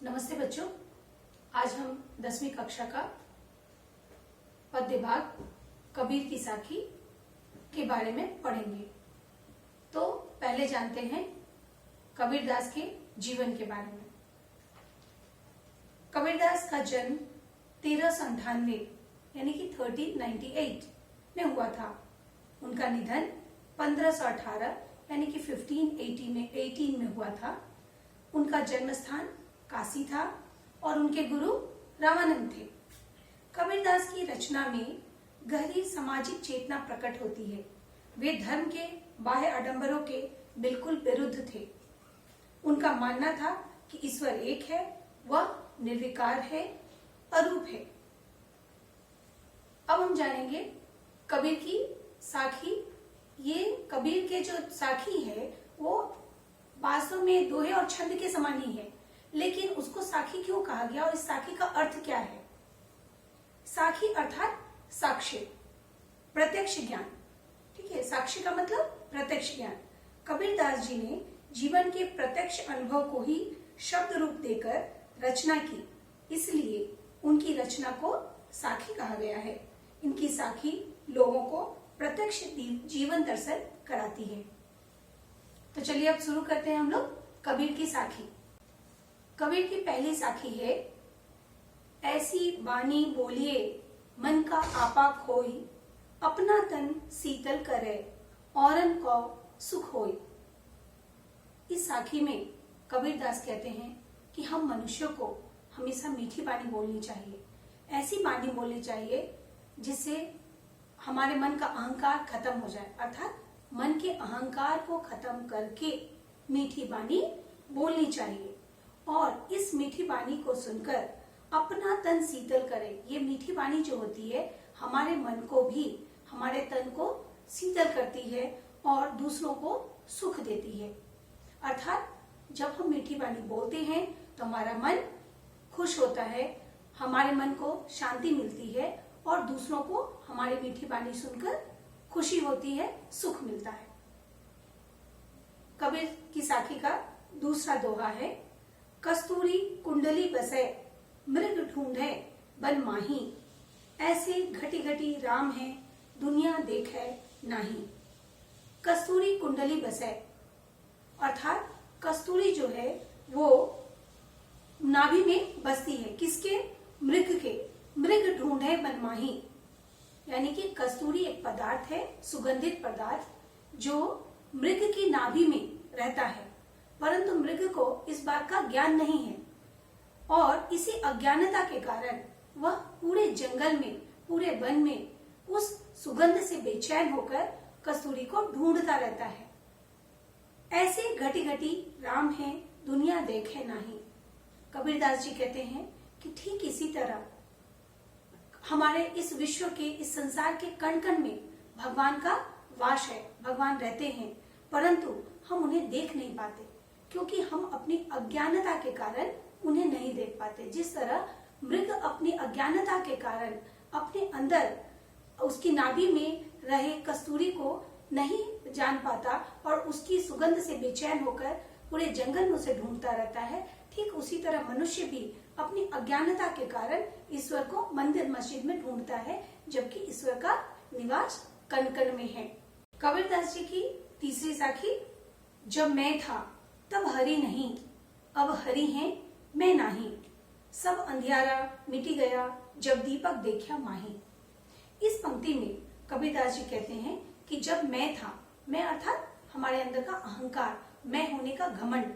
नमस्ते बच्चों, आज हम 10वीं कक्षा का पद्य भाग कबीर की साखी के बारे में पढ़ेंगे। तो पहले जानते हैं कबीरदास के जीवन के बारे में। कबीरदास का जन्म 1398 यानी कि 1398 में हुआ था। उनका निधन 1518 यानी कि 1518 में हुआ था। उनका जन्म स्थान काशी था और उनके गुरु रामानंद थे। कबीरदास की रचना में गहरी सामाजिक चेतना प्रकट होती है। वे धर्म के बाह्य आडंबरों के बिल्कुल विरुद्ध थे। उनका मानना था कि ईश्वर एक है, वह निर्विकार है, अरूप है। अब हम जानेंगे कबीर की साखी। ये कबीर के जो साखी है वो वास्तव में दोहे और छंद के समान ही है, लेकिन उसको साखी क्यों कहा गया और इस साखी का अर्थ क्या है? साखी अर्थात साक्ष्य, प्रत्यक्ष ज्ञान। ठीक है, साक्ष्य का मतलब प्रत्यक्ष ज्ञान। कबीरदास जी ने जीवन के प्रत्यक्ष अनुभव को ही शब्द रूप देकर रचना की, इसलिए उनकी रचना को साखी कहा गया है। इनकी साखी लोगों को प्रत्यक्ष जीवन दर्शन कराती है। तो चलिए अब शुरू करते हैं हम लोग कबीर की साखी। कबीर की पहली साखी है, ऐसी बानी बोलिए मन का आपा खोई, अपना तन शीतल करे औरन को सुख होई। इस साखी में कबीरदास कहते हैं कि हम मनुष्यों को हमेशा मीठी बानी बोलनी चाहिए। ऐसी बानी बोलनी चाहिए जिससे हमारे मन का अहंकार खत्म हो जाए, अर्थात मन के अहंकार को खत्म करके मीठी बानी बोलनी चाहिए। और इस मीठी बानी को सुनकर अपना तन शीतल करे। ये मीठी बानी जो होती है हमारे मन को भी, हमारे तन को शीतल करती है और दूसरों को सुख देती है। अर्थात जब हम मीठी बानी बोलते हैं तो हमारा मन खुश होता है, हमारे मन को शांति मिलती है और दूसरों को हमारी मीठी बानी सुनकर खुशी होती है, सुख मिलता है। कबीर की साखी का दूसरा दोहा है, कस्तूरी कुंडली बसे मृग ढूंढे बन माही, ऐसे घटी घटी राम है दुनिया देखे नाही। कस्तूरी कुंडली बसे अर्थात कस्तूरी जो है वो नाभि में बसती है। किसके? मृग के। मृग ढूंढे बन माही यानी कि कस्तूरी एक पदार्थ है, सुगंधित पदार्थ, जो मृग की नाभि में रहता है, परंतु मृग को इस बात का ज्ञान नहीं है और इसी अज्ञानता के कारण वह पूरे जंगल में, पूरे वन में उस सुगंध से बेचैन होकर कस्तूरी को ढूंढता रहता है। ऐसे घटी घटी राम है दुनिया देखे नहीं। कबीरदास जी कहते हैं कि ठीक इसी तरह हमारे इस विश्व के, इस संसार के कण कण में भगवान का वास है, भगवान रहते हैं, परंतु हम उन्हें देख नहीं पाते क्योंकि हम अपनी अज्ञानता के कारण उन्हें नहीं देख पाते। जिस तरह मृग अपनी अज्ञानता के कारण अपने अंदर उसकी नाभि में रहे कस्तूरी को नहीं जान पाता और उसकी सुगंध से बेचैन होकर पूरे जंगल में उसे ढूंढता रहता है, ठीक उसी तरह मनुष्य भी अपनी अज्ञानता के कारण ईश्वर को मंदिर मस्जिद में ढूंढता है, जबकि ईश्वर का निवास कण कण में है। कबीरदास जी की तीसरी साखी, जब मैं था तब हरि नहीं, अब हरि है मैं नाही, सब अंधियारा मिटी गया जब दीपक देखा माही। इस पंक्ति में कबीरदास जी कहते हैं कि जब मैं था, मैं अर्थात हमारे अंदर का अहंकार, मैं होने का घमंड।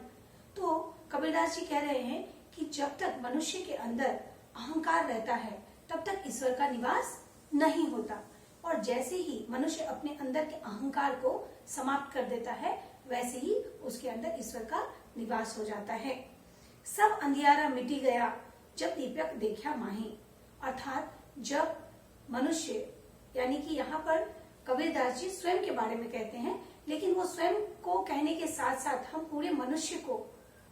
तो कबीरदास जी कह रहे हैं कि जब तक मनुष्य के अंदर अहंकार रहता है तब तक ईश्वर का निवास नहीं होता, और जैसे ही मनुष्य अपने अंदर के अहंकार को समाप्त कर देता है वैसे ही उसके अंदर ईश्वर का निवास हो जाता है। सब अंधियारा मिटी गया जब दीपक देखा माही, अर्थात जब मनुष्य, यानी कि यहाँ पर कबीरदास जी स्वयं के बारे में कहते हैं, लेकिन वो स्वयं को कहने के साथ साथ हम पूरे मनुष्य को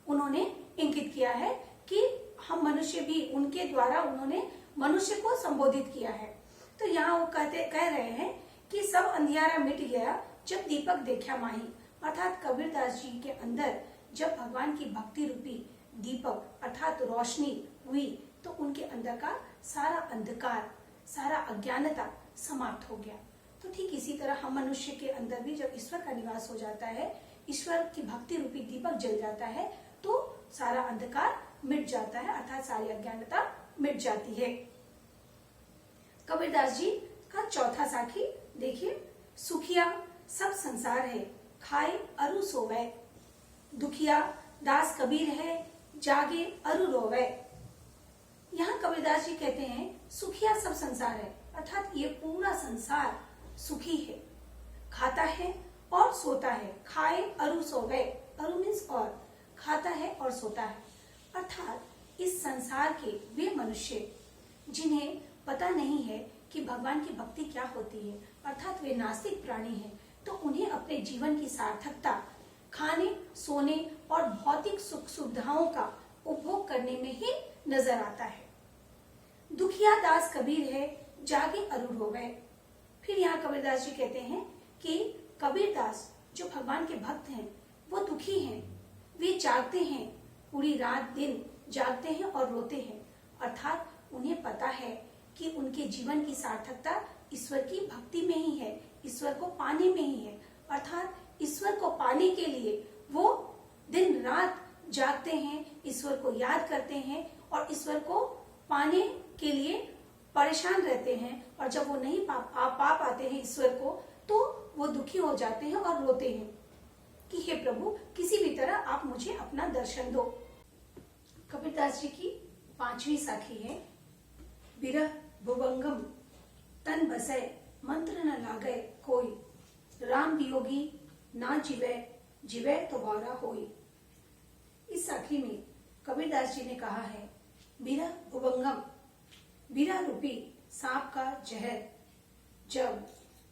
उन्होंने इंगित किया है कि हम मनुष्य भी, उनके द्वारा उन्होंने मनुष्य को संबोधित किया है। तो यहाँ वो कह रहे हैं कि सब अंधियारा मिट गया जब दीपक देखा माही, अर्थात कबीरदास जी के अंदर जब भगवान की भक्ति रूपी दीपक अर्थात रोशनी हुई तो उनके अंदर का सारा अंधकार, सारा अज्ञानता समाप्त हो गया। तो ठीक इसी तरह हम मनुष्य के अंदर भी जब ईश्वर का निवास हो जाता है, ईश्वर की भक्ति रूपी दीपक जल जाता है तो सारा अंधकार मिट जाता है, अर्थात सारी अज्ञानता मिट जाती है। कबीरदास जी का चौथा साखी देखिए, सुखिया सब संसार है, खाए अरु सोवे, दुखिया दास कबीर है, जागे अरु रोवे। यहाँ कबीरदास जी कहते हैं सुखिया सब संसार है, अर्थात ये पूरा संसार सुखी है, खाता है और सोता है। खाए अरु सोवे, अरु मीन्स और, खाता है और सोता है, अर्थात इस संसार के वे मनुष्य जिन्हें पता नहीं है कि भगवान की भक्ति क्या होती है, अर्थात वे नास्तिक प्राणी हैं, तो उन्हें अपने जीवन की सार्थकता खाने, सोने और भौतिक सुख सुविधाओं का उपभोग करने में ही नजर आता है। दुखिया दास कबीर है, जागे अरु रोवे। फिर यहाँ कबीरदास जी कहते हैं कि कबीरदास जो भगवान के भक्त हैं वो दुखी हैं, वे जागते हैं, पूरी रात दिन जागते हैं और रोते हैं, अर्थात उन्हें पता है कि उनके जीवन की सार्थकता ईश्वर की भक्ति में ही है, ईश्वर को पाने में ही है, अर्थात ईश्वर को पाने के लिए वो दिन रात जागते हैं, ईश्वर को याद करते हैं और ईश्वर को पाने के लिए परेशान रहते हैं। और जब वो नहीं पा पाते हैं ईश्वर को तो वो दुखी हो जाते हैं और रोते हैं कि हे प्रभु, किसी भी तरह आप मुझे अपना दर्शन दो। कबीरदास जी की पांचवी साखी है, बिरह भुवंगम तन बसे, मंत्र न लागे कोई, राम वियोगी ना जीवे, जीवे तो भौरा होई। इस साखी में कबीरदास जी ने कहा है बिरह भुवंगम, बिरह रूपी सांप का जहर जब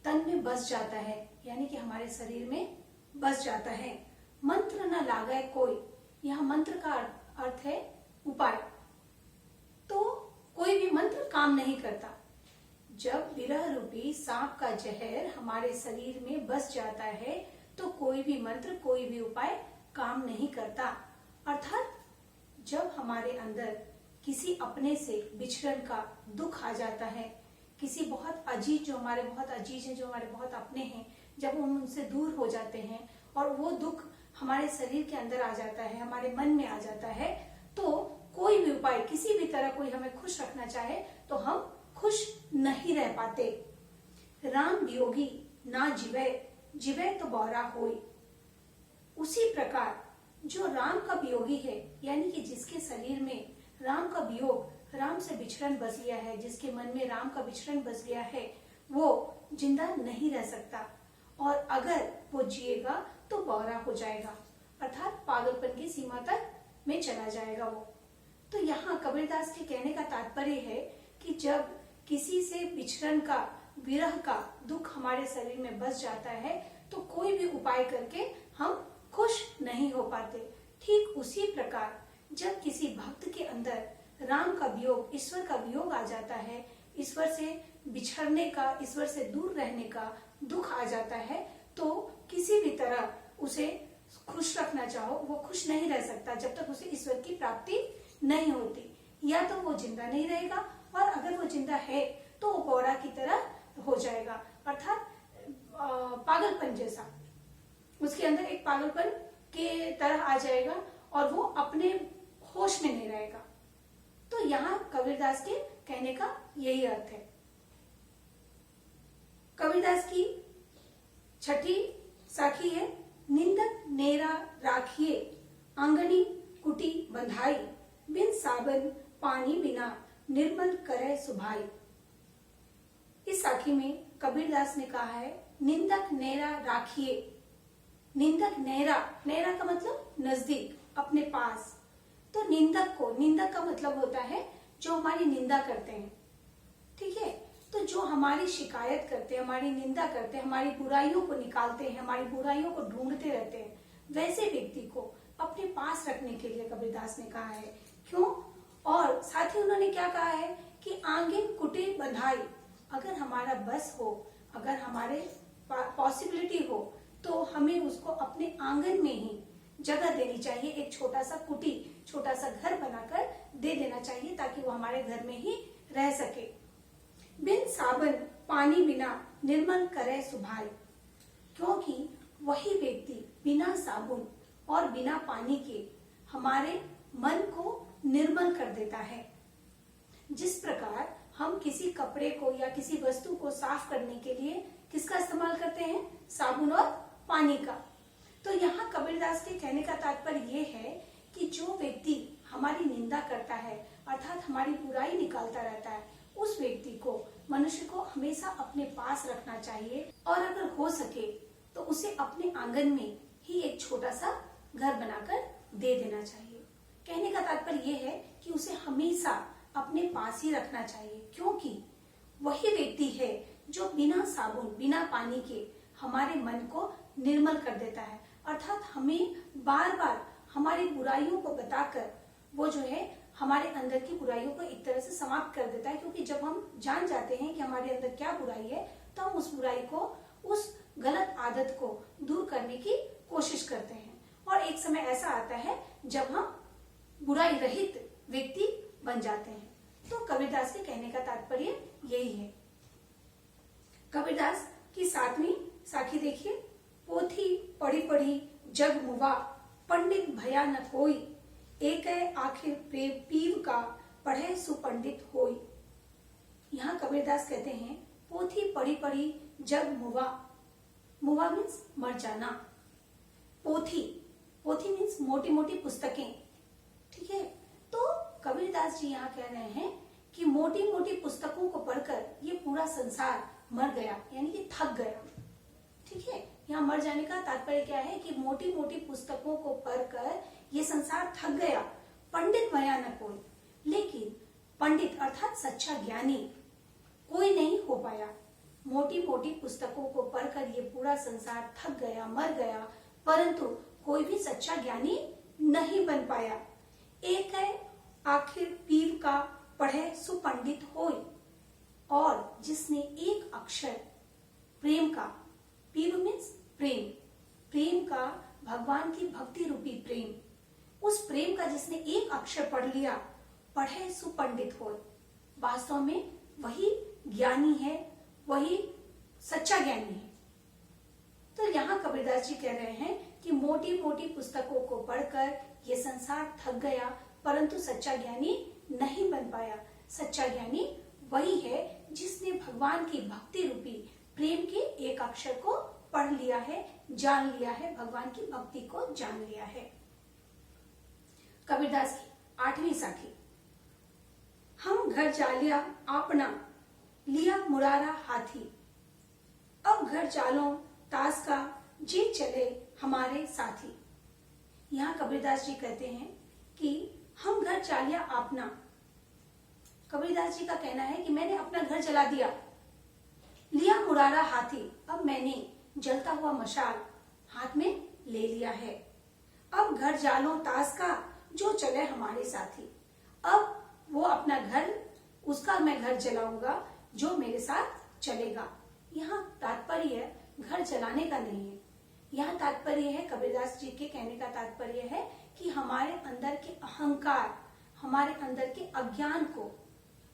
तन में बस जाता है, यानी कि हमारे शरीर में बस जाता है, मंत्र न लागे कोई, यह मंत्र का अर्थ है उपाय, तो कोई भी मंत्र काम नहीं करता। जब विरह रूपी सांप का जहर हमारे शरीर में बस जाता है तो कोई भी मंत्र, कोई भी उपाय काम नहीं करता, अर्थात जब हमारे अंदर किसी अपने से बिछड़न का दुख आ जाता है, किसी बहुत अजीज, जो हमारे बहुत अजीज हैं, जो हमारे बहुत अपने हैं, जब हम उनसे दूर हो जाते हैं और वो दुख हमारे शरीर के अंदर आ जाता है, हमारे मन में आ जाता है, तो कोई भी उपाय, किसी भी तरह कोई हमें खुश रखना चाहे तो हम खुश नहीं रह पाते। राम वियोगी ना जीवे, जीवे तो बौरा होई। उसी प्रकार जो राम का वियोगी है, यानी कि जिसके शरीर में राम का वियोग, राम से बिछड़न बस गया है, जिसके मन में राम का बिछड़न बस गया है, वो जिंदा नहीं रह सकता, और अगर वो जिएगा तो बौरा हो जाएगा, अर्थात पागलपन की सीमा तक में चला जाएगा वो। तो यहाँ कबीरदास के कहने का तात्पर्य है कि जब किसी से बिछड़न का, विरह का दुख हमारे शरीर में बस जाता है तो कोई भी उपाय करके हम खुश नहीं हो पाते। ठीक उसी प्रकार जब किसी भक्त के अंदर राम का वियोग, ईश्वर का वियोग आ जाता है, ईश्वर से बिछड़ने का, ईश्वर से दूर रहने का दुख आ जाता है, तो किसी भी तरह उसे खुश रखना चाहो वो खुश नहीं रह सकता जब तक उसे ईश्वर की प्राप्ति नहीं होती। या तो वो जिंदा नहीं रहेगा, और अगर वो जिंदा है तो वो बौरा की तरह हो जाएगा, अर्थात पागलपन जैसा, उसके अंदर एक पागलपन के तरह आ जाएगा और वो अपने होश में नहीं रहेगा। तो यहाँ कबीरदास के कहने का यही अर्थ है। कबीरदास की छठी साखी है, निंदक नेरा राखिए, आंगनी कुटी बंधाई, बिन साबन पानी बिना निर्मल करे सुभाई। इस साखी में कबीरदास ने कहा है निंदक नेरा राखिए। निंदक नेरा, नेरा का मतलब नजदीक, अपने पास। तो निंदक को, निंदक का मतलब होता है जो हमारी निंदा करते हैं, ठीक है। तो जो हमारी शिकायत करते हैं, हमारी निंदा करते हैं, हमारी बुराइयों को निकालते हैं, हमारी बुराइयों को ढूंढते रहते हैं, वैसे व्यक्ति को अपने पास रखने के लिए कबीरदास ने कहा है। क्यों? और साथ ही उन्होंने क्या कहा है कि आंगिन कुटीर बंधाई, अगर हमारा बस हो, अगर हमारे पॉसिबिलिटी हो तो हमें उसको अपने आंगन में ही जगह देनी चाहिए, एक छोटा सा कुटी, छोटा सा घर बनाकर दे देना चाहिए ताकि वो हमारे घर में ही रह सके। बिन साबन पानी बिना निर्मल करे सुभाए, क्योंकि वही व्यक्ति बिना साबुन और बिना पानी के हमारे मन को निर्मल कर देता है। जिस प्रकार हम किसी कपड़े को या किसी वस्तु को साफ करने के लिए किसका इस्तेमाल करते हैं, साबुन और पानी का। तो यहाँ कबीरदास के कहने का तात्पर्य ये है कि जो व्यक्ति हमारी निंदा करता है अर्थात हमारी बुराई निकालता रहता है, उस व्यक्ति को, मनुष्य को हमेशा अपने पास रखना चाहिए और अगर हो सके तो उसे अपने आंगन में ही एक छोटा सा घर बनाकर दे देना चाहिए। कहने का तात्पर्य ये है कि उसे हमेशा अपने पास ही रखना चाहिए, क्योंकि वही व्यक्ति है जो बिना साबुन बिना पानी के हमारे मन को निर्मल कर देता है, अर्थात हमें बार बार हमारी बुराइयों को बताकर वो जो है हमारे अंदर की बुराइयों को एक तरह से समाप्त कर देता है। क्योंकि जब हम जान जाते हैं कि हमारे अंदर क्या बुराई है तो हम उस बुराई को, उस गलत आदत को दूर करने की कोशिश करते हैं और एक समय ऐसा आता है जब हम बुराई रहित व्यक्ति बन जाते हैं। तो कबीरदास के कहने का तात्पर्य यही है। कबीरदास की 7वीं साखी देखिए। पोथी पढ़ी पढ़ी जग मुवा, पंडित भया न कोई, एक आखिर पीव का पढ़े सुपंडित होई। यहाँ कबीरदास कहते हैं पोथी पढ़ी पढ़ी जग मुवा, मुवा मीन्स मर जाना। पोथी, पोथी मीन्स मोटी मोटी पुस्तकें, ठीक है। तो कबीरदास जी यहाँ कह रहे हैं कि मोटी मोटी पुस्तकों को पढ़कर ये पूरा संसार मर गया, यानी कि थक गया, ठीक है। यहाँ मर जाने का तात्पर्य क्या है कि मोटी मोटी पुस्तकों को पढ़कर ये संसार थक गया। पंडित भया न कोई, लेकिन पंडित अर्थात सच्चा ज्ञानी कोई नहीं हो पाया। मोटी मोटी पुस्तकों को पढ़कर ये पूरा संसार थक गया, मर गया, परंतु कोई भी सच्चा ज्ञानी नहीं बन पाया। एक है आखिर पीव का पढ़े सुपंडित होई, और जिसने एक अक्षर प्रेम का, पीव मीन्स प्रेम, प्रेम का, भगवान की भक्ति रूपी प्रेम, उस प्रेम का जिसने एक अक्षर पढ़ लिया, पढ़े सुपंडित होए, वास्तव में वही ज्ञानी है, वही सच्चा ज्ञानी है। तो यहाँ कबीरदास जी कह रहे हैं कि मोटी मोटी पुस्तकों को पढ़कर ये संसार थक गया, परंतु सच्चा ज्ञानी नहीं बन पाया। सच्चा ज्ञानी वही है जिसने भगवान की भक्ति रूपी प्रेम के एक अक्षर को पढ़ लिया है, जान लिया है, भगवान की भक्ति को जान लिया है। कबीरदास की 8वीं साखी। हम घर चालिया आपना, लिया मुरारा हाथी, अब घर चालो तास का, जी चले हमारे साथी। यहाँ कबीरदास जी कहते हैं कि हम घर चालिया आपना, कबीरदास जी का कहना है कि मैंने अपना घर जला दिया। लिया मुरारा हाथी, अब मैंने जलता हुआ मशाल हाथ में ले लिया है। अब घर जालो तास का, जो चले हमारे साथी, अब वो अपना घर, उसका मैं घर जलाऊंगा जो मेरे साथ चलेगा। यहाँ तात्पर्य घर जलाने का नहीं है, यहाँ तात्पर्य है, कबीरदास जी के कहने का तात्पर्य है कि हमारे अंदर के अहंकार, हमारे अंदर के अज्ञान को।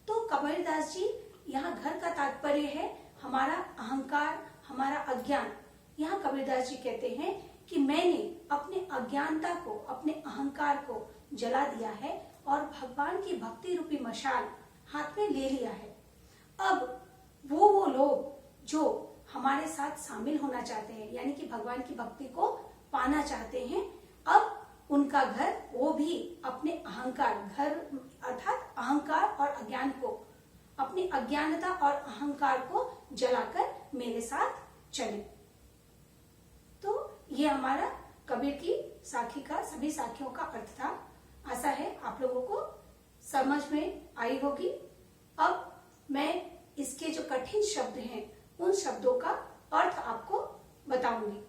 तो कबीरदास जी यहाँ घर का तात्पर्य है हमारा अहंकार, हमारा अज्ञान। यहाँ कबीरदास जी कहते हैं कि मैंने अपने अज्ञानता को, अपने अहंकार को जला दिया है और भगवान की भक्ति रूपी मशाल हाथ में ले लिया है। अब वो लोग जो हमारे साथ शामिल होना चाहते हैं, यानी कि भगवान की भक्ति को पाना चाहते हैं, अब उनका घर, वो भी अपने अहंकार, घर अर्थात अहंकार और अज्ञान को, अपनी अज्ञानता और अहंकार को जलाकर मेरे साथ चले। तो ये हमारा कबीर की साखी का, सभी साखियों का अर्थ था। आशा है आप लोगों को समझ में आई होगी। अब मैं इसके जो कठिन शब्द हैं उन शब्दों का अर्थ आपको बताऊंगी।